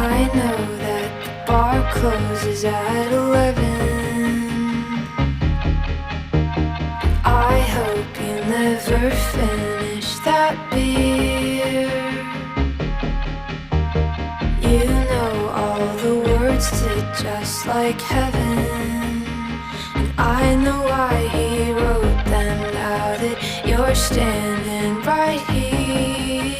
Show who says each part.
Speaker 1: I know that the bar closes at 11. I hope you never finish that beer. You know all the words to Just Like Heaven, and I know why he wrote them. Now that you're standing right here,